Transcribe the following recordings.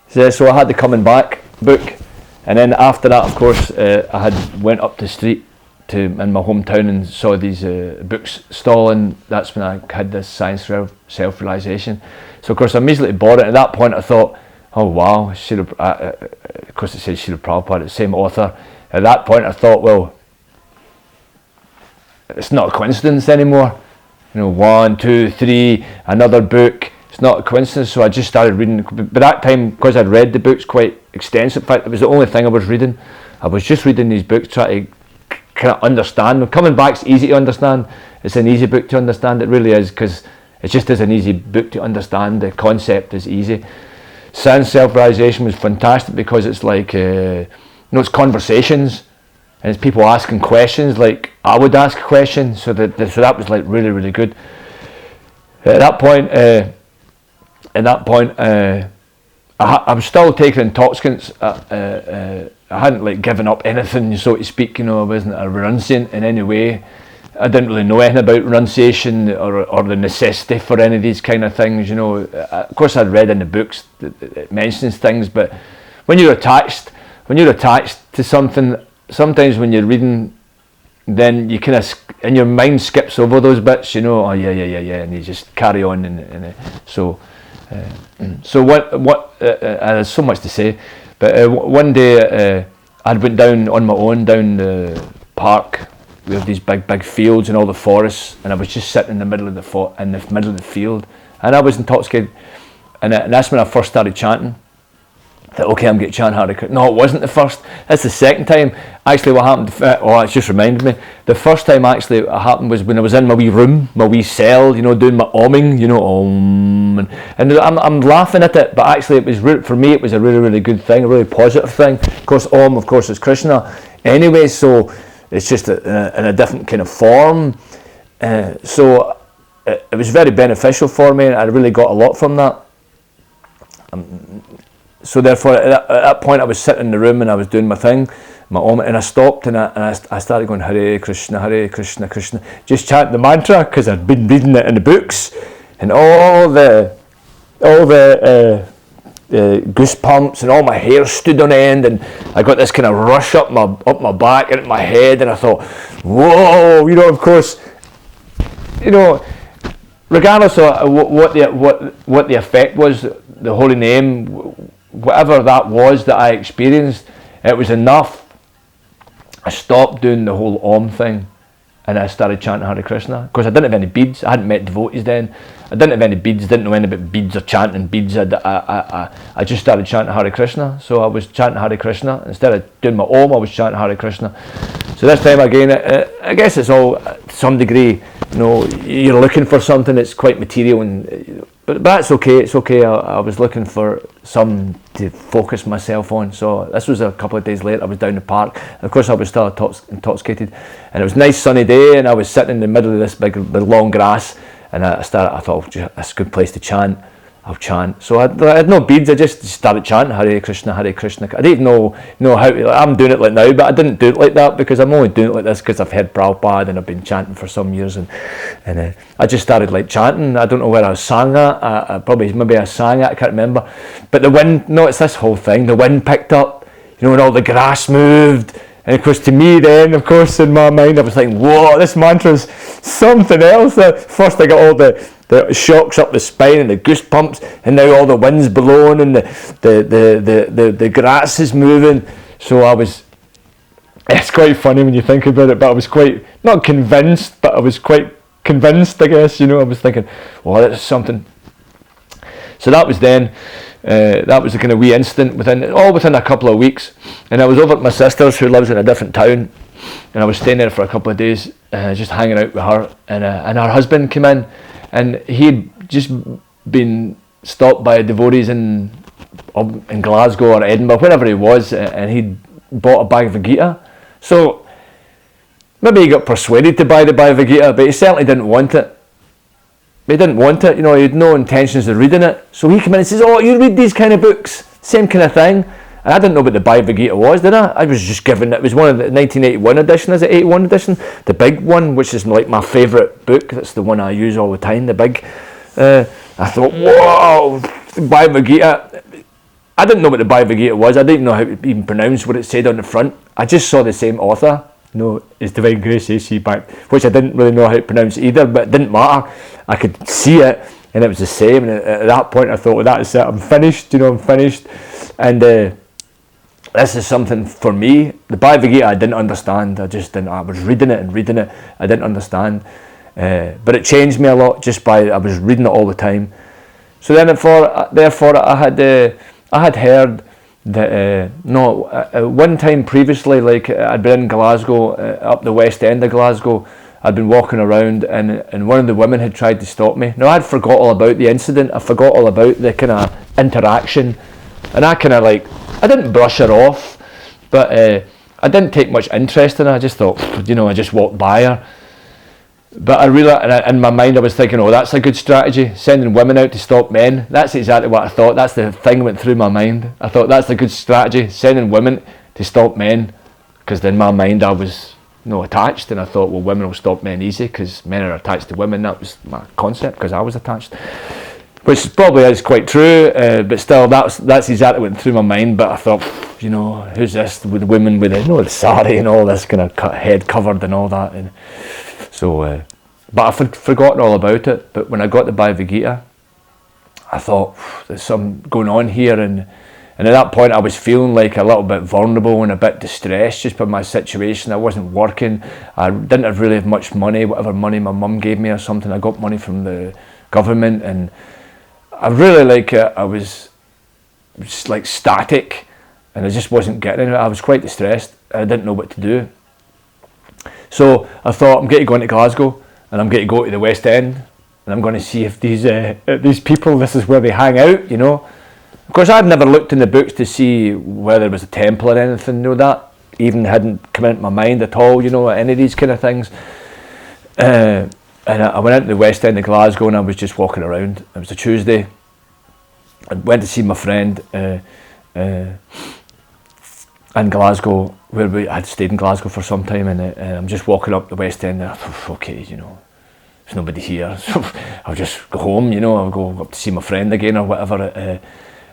So I had the Coming Back book, and then after that, of course, I had went up the street in my hometown and saw these books stall, and that's when I had this Science Self-Realization. So of course I immediately bought it. At that point I thought, oh wow, of course it says Srila Prabhupada, the same author. At that point I thought, well, it's not a coincidence anymore. 1, 2, 3, another book. It's not a coincidence. So I just started reading. By that time, because I'd read the books quite extensive, in fact it was the only thing I was reading. I was just reading these books, trying to kind of understand them. Coming Back's easy to understand. It's an easy book to understand. It really is, because it just is an easy book to understand. The concept is easy. Science Self-Realization was fantastic because it's like, it's conversations, and it's people asking questions like I would ask questions. So that was like really, really good. At that point, I was still taking intoxicants. I hadn't like given up anything, so to speak. I wasn't a renunciant in any way. I didn't really know anything about renunciation or the necessity for any of these kind of things. Of course, I'd read in the books that it mentions things, but when you're attached to something, sometimes when you're reading, then you kind of and your mind skips over those bits. Oh yeah, and you just carry on. So what? There's so much to say. But one day I went down on my own down the park. We have these big fields and all the forests, and I was just sitting in the middle of the field, and I was intoxicated, and that's when I first started chanting. I thought, okay, I'm going to chant Hare Krishna. No, it wasn't the first. That's the second time. Actually, what happened? It's just reminded me. The first time actually what happened was when I was in my wee room, my wee cell, doing my omming, Om, and I'm laughing at it, but actually it was for me. It was a really, really good thing, a really positive thing. Of course, Om, of course, is Krishna. Anyway, so it's just in a different kind of form. So it was very beneficial for me, and I really got a lot from that. So therefore, at that point, I was sitting in the room and I was doing my thing, my Om, and I stopped and I started going Hare Krishna, Krishna, just chanting the mantra, because I'd been reading it in the books, and all the goosebumps and all my hair stood on end, and I got this kind of rush up my back and my head, and I thought, whoa, of course, regardless of what the effect was, the holy name, whatever that was that I experienced, it was enough. I stopped doing the whole Om thing, and I started chanting Hare Krishna. Of course, I didn't have any beads. I hadn't met devotees then. I didn't have any beads. Didn't know anything about beads or chanting beads. I just started chanting Hare Krishna. So I was chanting Hare Krishna instead of doing my Om. I was chanting Hare Krishna. So this time again, I guess it's all to some degree. You're looking for something that's quite material, but that's okay. It's okay. I was looking for something to focus myself on. So this was a couple of days later. I was down the park. Of course, I was still intoxicated, and it was a nice sunny day, and I was sitting in the middle of this big long grass, and I thought, that's a good place to chant. I'll chant. So I had no beads. I just started chanting Hare Krishna, Hare Krishna. I didn't know how. I'm doing it like now, but I didn't do it like that because I'm only doing it like this because I've heard Prabhupada and I've been chanting for some years, and I just started like chanting. I don't know where I sang at. Maybe I sang it. I can't remember. But the wind. No, it's this whole thing. The wind picked up. And all the grass moved. And of course, to me then, of course, in my mind, I was like, whoa, this mantra's something else. First I got all the shocks up the spine and the goosebumps, and now all the wind's blowing and the grass is moving. So it's quite funny when you think about it, but I was quite, not convinced, but I was quite convinced, I guess, I was thinking, oh, that's something. So that was then. That was a kind of wee incident within a couple of weeks, and I was over at my sister's, who lives in a different town, and I was staying there for a couple of days, just hanging out with her, and her husband came in, and he'd just been stopped by devotees in Glasgow or Edinburgh, wherever he was, and he'd bought a Bhagavad Gita. So maybe he got persuaded to buy the Bhagavad Gita, but he certainly didn't want it. He didn't want it, he had no intentions of reading it. So he came in and says, oh, you read these kind of books, same kind of thing. And I didn't know what the Bhagavad Gita was, did I? I was just given, it was one of the 1981 edition, is it 81 edition? The big one, which is like my favourite book, that's the one I use all the time, the big. I thought, whoa, Bhagavad Gita. I didn't know what the Bhagavad Gita was. I didn't even know how to even pronounce what it said on the front. I just saw the same author, His Divine Grace A.C. back, which I didn't really know how to pronounce either, but it didn't matter. I could see it, and it was the same. And at that point, I thought, well, that's it. I'm finished. I'm finished. And this is something for me. The Bhagavad Gita, I didn't understand. I just didn't. I was reading it and reading it. I didn't understand, but it changed me a lot just by I was reading it all the time. So then, therefore, I had heard that one time previously, like I'd been in Glasgow, up the west end of Glasgow. I'd been walking around, and one of the women had tried to stop me. Now, I'd forgot all about the incident. I forgot all about the kind of interaction, and I kind of I didn't brush her off, but I didn't take much interest in her. I just thought, I just walked by her. But I realised, in my mind, I was thinking, oh, that's a good strategy, sending women out to stop men. That's exactly what I thought. That's the thing that went through my mind. I thought that's a good strategy, sending women to stop men, because in my mind I was attached, and I thought, well, women will stop men easy because men are attached to women. That was my concept, because I was attached, which probably is quite true, but still, that's exactly what went through my mind. But I thought, who's this with the women with the sari and all this kind of head covered and all that, and so, but I've forgotten all about it. But when I got the Bhagavad Gita, I thought, there's something going on here, and at that point I was feeling like a little bit vulnerable and a bit distressed just by my situation. I wasn't working, I didn't really have much money, whatever money my mum gave me or something. I got money from the government, and I really I was just like static, and I just wasn't getting it. I was quite distressed. I didn't know what to do. So I thought, I'm going to go into Glasgow, and I'm going to go to the West End, and I'm going to see if these people, this is where they hang out, Of course, I'd never looked in the books to see whether there was a temple or anything. That even hadn't come into my mind at all. Any of these kind of things. And I went into the West End of Glasgow, and I was just walking around. It was a Tuesday. I went to see my friend in Glasgow, where I'd stayed in Glasgow for some time, and I'm just walking up the West End, and I thought, okay, there's nobody here, so I'll just go home, I'll go up to see my friend again or whatever.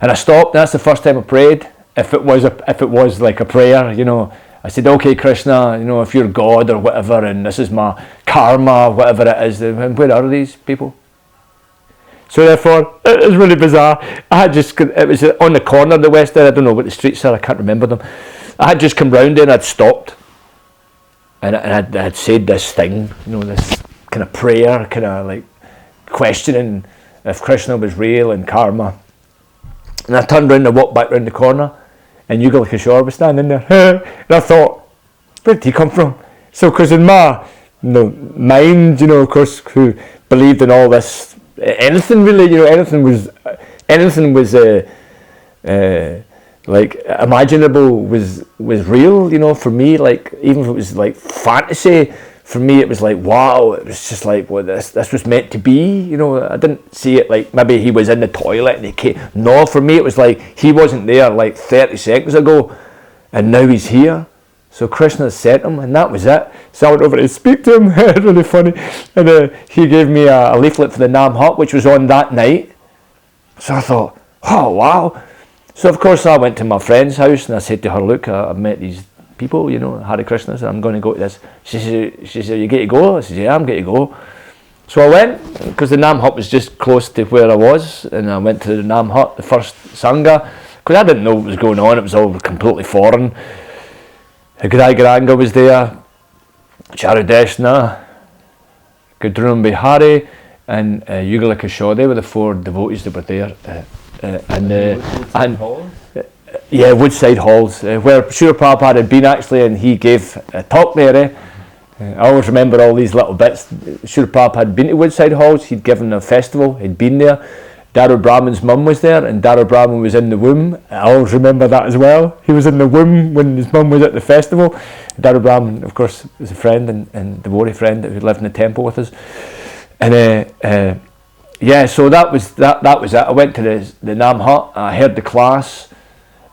And I stopped. That's the first time I prayed. If it was like a prayer, I said, okay, Krishna, if you're God or whatever, and this is my karma, whatever it is, then where are these people? So therefore, it was really bizarre. It was on the corner of the West End. I don't know what the streets are, I can't remember them. I had just come round there, and I'd stopped, and I had said this thing, this kind of prayer, kind of like questioning if Krishna was real and karma. And I turned round and walked back round the corner, and Yugal Kishore was standing there. And I thought, where did he come from? So, because in my mind, of course, who believed in all this, anything really, anything was like imaginable was real, for me. Like, even if it was like fantasy, for me it was like, wow, it was just like, well, this was meant to be. I didn't see it like maybe he was in the toilet and he came. No, for me it was like he wasn't there like 30 seconds ago, and now he's here. So Krishna sent him, and that was it. So I went over to speak to him, really funny, and he gave me a leaflet for the Nam Hut, which was on that night. So I thought, oh wow. So of course I went to my friend's house, and I said to her, look, I've met these people, Hare Krishna, so I'm going to go to this. She said, you get to go? I said, yeah, I'm going to go. So I went, because the Nam Hut was just close to where I was, and I went to the Nam Hut, the first Saṅga, because I didn't know what was going on. It was all completely foreign. Grai Garanga was there, Charudeshna, Gudrun Bihari, and Yugala Kishore. They were the four devotees that were there. Woodside Halls, where Srila Prabhupada had been actually, and he gave a talk there. I always remember all these little bits. Srila Prabhupada had been to Woodside Halls, he'd given a festival, he'd been there. Daru Brahman's mum was there, and Daru Brahman was in the womb. I always remember that as well. He was in the womb when his mum was at the festival. Daru Brahman, of course, was a friend and devotee friend who lived in the temple with us. And so that was it. I went to the Nam Hut. I heard the class,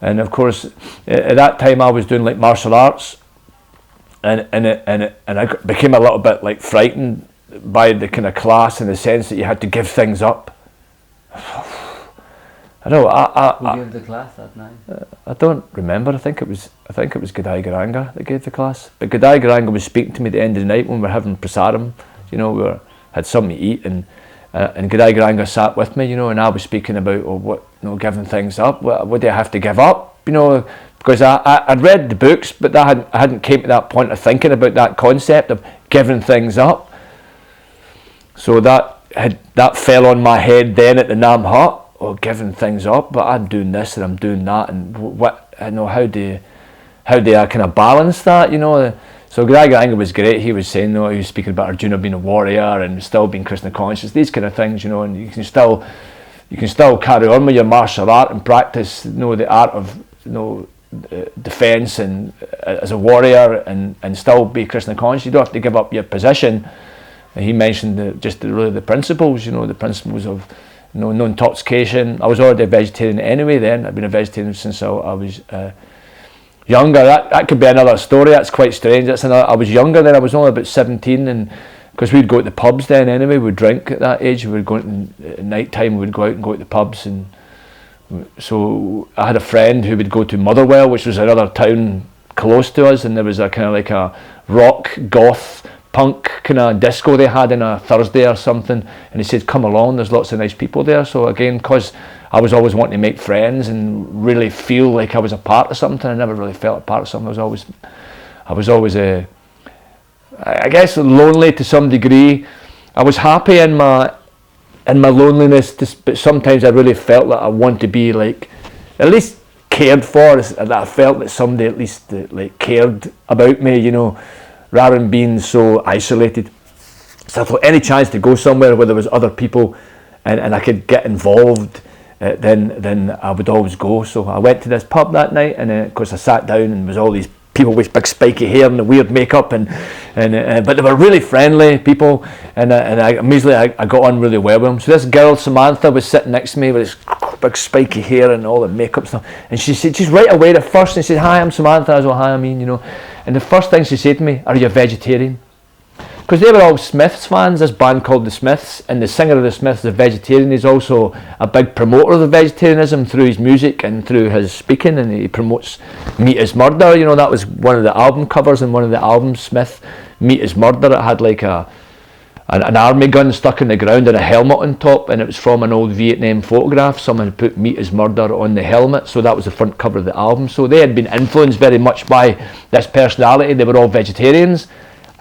and of course, at that time I was doing like martial arts, and I became a little bit like frightened by the kind of class, in the sense that you had to give things up. I know. Who gave the class that night? I don't remember. I think it was Gadai Garanga that gave the class. But Gadai Garanga was speaking to me at the end of the night when we were having prasadam. You know, we had something to eat, and Gadai Garanga sat with me. You know, and I was speaking about giving things up. What do I have to give up? You know, because I'd read the books, but I hadn't came to that point of thinking about that concept of giving things up. So that fell on my head then at the Nam Hut. Giving things up, but I'm doing this and I'm doing that, and how do I kind of balance that, you know? So Gadai Garanga was great. He was saying, he was speaking about Arjuna being a warrior and still being Krishna conscious, these kind of things, you know, and you can still carry on with your martial art and practice, the art of, defense and as a warrior and still be Krishna conscious. You don't have to give up your position. And he mentioned the principles, the principles of no intoxication. I was already a vegetarian anyway then. I've been a vegetarian since I was younger. That could be another story. That's quite strange. I was younger then. I was only about 17, and because we'd go to the pubs then anyway, we'd drink at that age. We would go at night time, we'd go out and go to the pubs, and so I had a friend who would go to Motherwell, which was another town close to us, and there was a kind of like a rock, goth, punk kind of disco they had on a Thursday or something, and he said, come along, there's lots of nice people there. So again, because I was always wanting to make friends and really feel like I was a part of something, I never really felt a part of something. I was always I guess lonely to some degree. I was happy in my loneliness, but sometimes I really felt that I want to be like at least cared for, that I felt that somebody at least cared about me, rather than being so isolated. So I thought any chance to go somewhere where there was other people and I could get involved, then I would always go. So I went to this pub that night, and of course I sat down, and there was all these people with big spiky hair and the weird makeup, but they were really friendly people, and immediately I got on really well with them. So this girl Samantha was sitting next to me with this big spiky hair and all the makeup stuff, and she said, just right away at first, and she said, hi, I'm Samantha. I was like, hi, I mean, and the first thing she said to me, are you a vegetarian? Because they were all Smiths fans, this band called the Smiths, and the singer of the Smiths is a vegetarian. He's also a big promoter of the vegetarianism through his music and through his speaking, and he promotes Meat is Murder. That was one of the album covers in one of the albums, Smith, Meat is Murder. It had like an army gun stuck in the ground and a helmet on top, and it was from an old Vietnam photograph. Someone had put Meat is Murder on the helmet, so that was the front cover of the album. So they had been influenced very much by this personality. They were all vegetarians.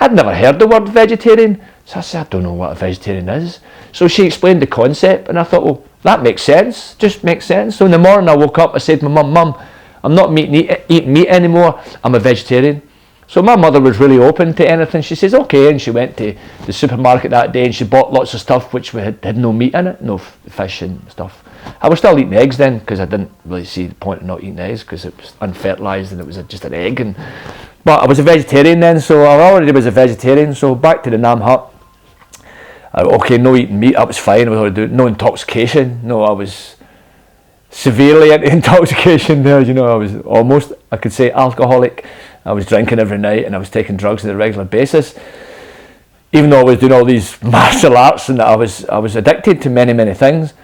I'd never heard the word vegetarian, so I said, I don't know what a vegetarian is. So she explained the concept, and I thought, well, that makes sense, just makes sense. So in the morning I woke up, I said to my mum, I'm not eating meat anymore, I'm a vegetarian. So my mother was really open to anything. She says, okay, and she went to the supermarket that day and she bought lots of stuff which had no meat in it, no fish and stuff. I was still eating eggs then, because I didn't really see the point of not eating eggs, because it was unfertilised and it was just an egg. But I was a vegetarian then, so I already was a vegetarian. So back to the Nam Hut. Okay, no eating meat, that was fine. I was already doing no intoxication. No, I was severely into intoxication there. I was almost, I could say, alcoholic. I was drinking every night and I was taking drugs on a regular basis. Even though I was doing all these martial arts, and I was addicted to many, many things.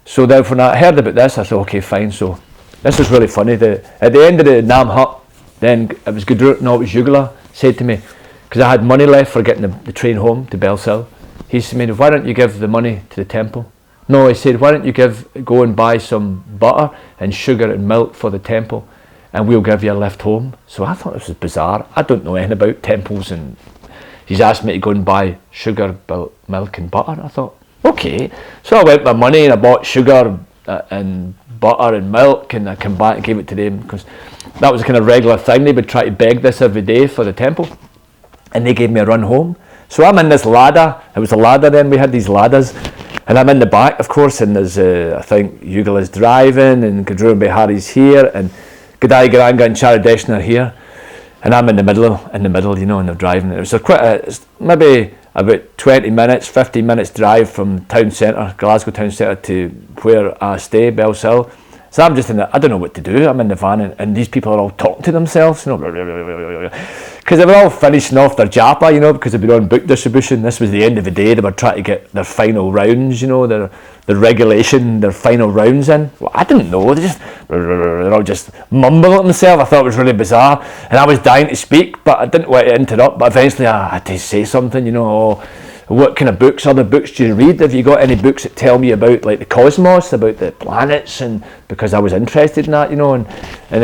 So then when I heard about this, I thought, okay, fine. So this was really funny. At the end of the Nam Hut, then it was Yugala said to me, because I had money left for getting the train home to Belsil. He said to me, why don't you give the money to the temple? No, he said, why don't you go and buy some butter and sugar and milk for the temple, and we'll give you a lift home. So I thought this was bizarre. I don't know anything about temples, and he's asked me to go and buy sugar, milk and butter. I thought, okay. So I went with my money and I bought sugar and butter and milk, and I came back and gave it to them, because that was a kind of regular thing. They would try to beg this every day for the temple, and they gave me a run home. So I'm in this ladder. It was a ladder then, we had these ladders, and I'm in the back, of course, and there's I think Yugala's driving, and Gadrun Bihari's here, and Gadai Garanga and Charadeshna are here, and I'm in the middle, and they're driving. It was maybe about 20 minutes, 15 minutes drive from town centre, Glasgow town centre, to where I stay, Belsil. So I'm just I don't know what to do. I'm in the van, and these people are all talking to themselves, because because they were all finishing off their japa, you know, because they'd been on book distribution. This was the end of the day. They were trying to get their final rounds, you know, their regulation, their final rounds in. Well, I didn't know. They're all just mumbling at themselves. I thought it was really bizarre, and I was dying to speak, but I didn't want to interrupt. But eventually, I had to say something, you know. What kind of books, other books do you read? Have you got any books that tell me about like the cosmos, about the planets? And because I was interested in that, you know, and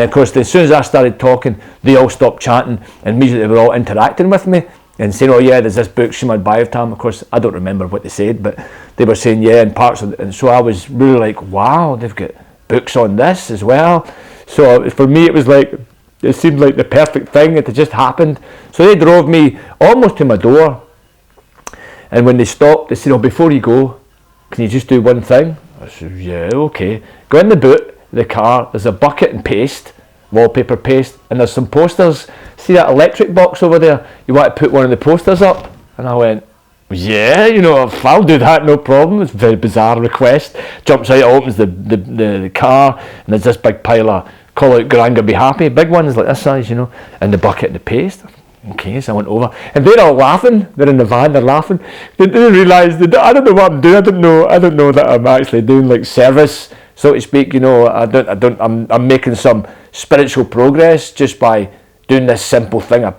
of course as soon as I started talking, they all stopped chanting, and immediately they were all interacting with me and saying, oh yeah, there's this book, Srimad Bhagavatam. Of course I don't remember what they said, but they were saying yeah, and parts of it. And so I was really like, wow, they've got books on this as well. So for me it was like, it seemed like the perfect thing. It had just happened. So they drove me almost to my door. And when they stopped, they said, oh, before you go, can you just do one thing? I said, yeah, okay. Go in the boot, the car, there's a bucket and paste, wallpaper paste, and there's some posters. See that electric box over there? You want to put one of the posters up? And I went, yeah, you know, I'll do that, no problem. It's a very bizarre request. Jumps out, opens the car, and there's this big pile of call out Garanga Be Happy, big ones like this size, you know, and the bucket and the paste. Okay, so I went over, and they're all laughing. They're in the van, they're laughing. They didn't realise that I don't know what I'm doing. I don't know that I'm actually doing like service, so to speak. You know, I'm making some spiritual progress just by doing this simple thing of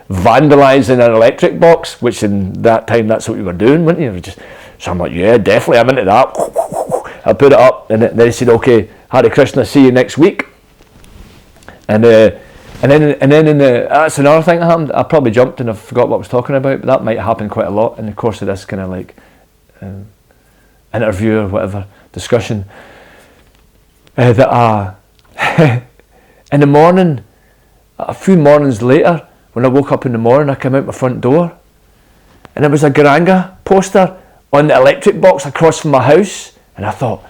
vandalising an electric box, which in that time that's what we were doing, weren't you? So I'm like, yeah, definitely, I'm into that. I put it up, and they said, okay, Hare Krishna, see you next week. And then in the, that's another thing that happened. I probably jumped and I forgot what I was talking about, but that might happen quite a lot in the course of this kind of like interview or whatever, discussion. That in the morning, a few mornings later, when I woke up in the morning, I came out my front door, and there was a Garanga poster on the electric box across from my house, and I thought,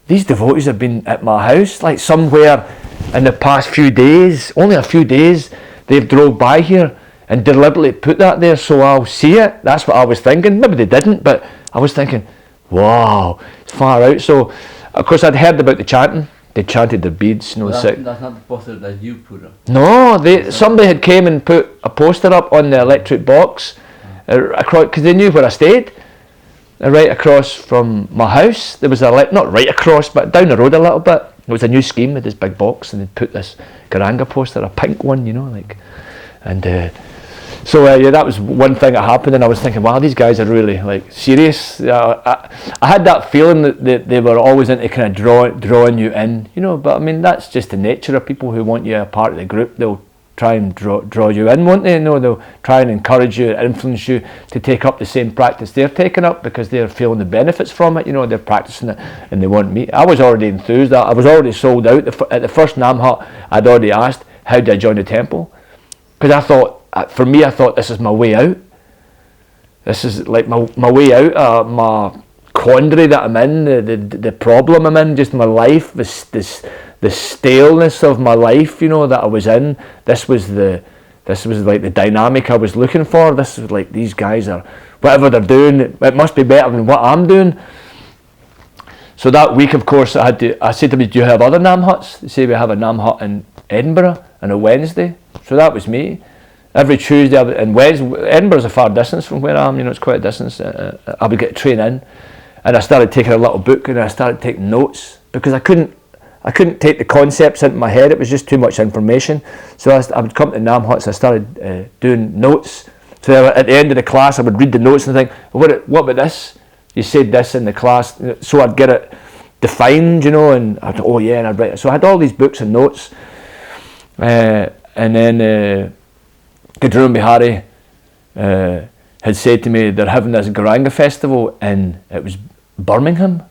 these devotees have been at my house, like somewhere in the past few days, only a few days, they've drove by here and deliberately put that there so I'll see it. That's what I was thinking. Maybe they didn't, but I was thinking, wow, it's far out. So, of course, I'd heard about the chanting. They chanted their beads, you know. That's not the poster that you put up. No, somebody had came and put a poster up on the electric box across, because they knew where I stayed. Right across from my house, there was not right across, but down the road a little bit. It was a new scheme with this big box, and they'd put this Garanga poster, a pink one, you know, like, and so yeah, that was one thing that happened, and I was thinking, wow, these guys are really like serious. I had that feeling that they were always into kind of drawing you in, you know. But I mean, that's just the nature of people who want you a part of the group. They'll try and draw you in, won't they? You know, they'll try and encourage you, influence you to take up the same practice they're taking up because they're feeling the benefits from it. You know, they're practicing it and they want me. I was already enthused. I was already sold out. At the first Nam Hut, I'd already asked, how do I join the temple? Because I thought, for me, I thought this is my way out. This is like my way out, my quandary that I'm in, the problem I'm in, just my life, the staleness of my life, you know, that I was in. This was like the dynamic I was looking for. This was like, these guys are, whatever they're doing, it must be better than what I'm doing. So that week, of course, I said to them, do you have other Nam Huts? They say we have a Nam Hut in Edinburgh on a Wednesday. So that was me. Every Tuesday and Wednesday, Edinburgh's a far distance from where I am, you know, it's quite a distance. I would get a train in, and I started taking a little book and I started taking notes because I couldn't take the concepts into my head. It was just too much information. So I would come to Nam Huts. I started doing notes. So at the end of the class, I would read the notes and think, what about this? You said this in the class. So I'd get it defined, you know, and I'd, oh yeah, and I'd write it. So I had all these books and notes. And then Gadrun Bihari had said to me, they're having this Garanga festival, and it was Birmingham.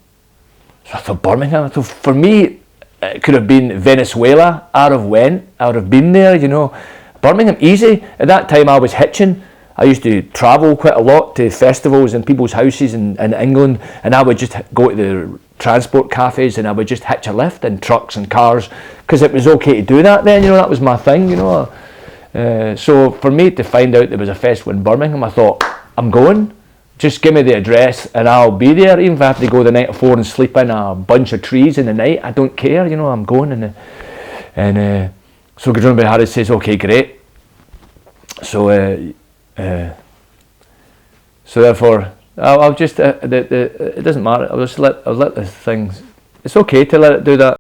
So I thought, Birmingham? I thought, for me, it could have been Venezuela. I'd have been there, you know. Birmingham, easy. At that time I was hitching. I used to travel quite a lot to festivals and people's houses in England, and I would just go to the transport cafes and I would just hitch a lift in trucks and cars because it was okay to do that then, you know, that was my thing, you know. So for me to find out there was a festival in Birmingham, I thought, I'm going. Just give me the address and I'll be there, even if I have to go the night before and sleep in a bunch of trees in the night. I don't care, you know, I'm going. And so Gadrun Bihari says, okay, great. So so therefore, I'll just it doesn't matter. I'll let the things. It's okay to let it do that.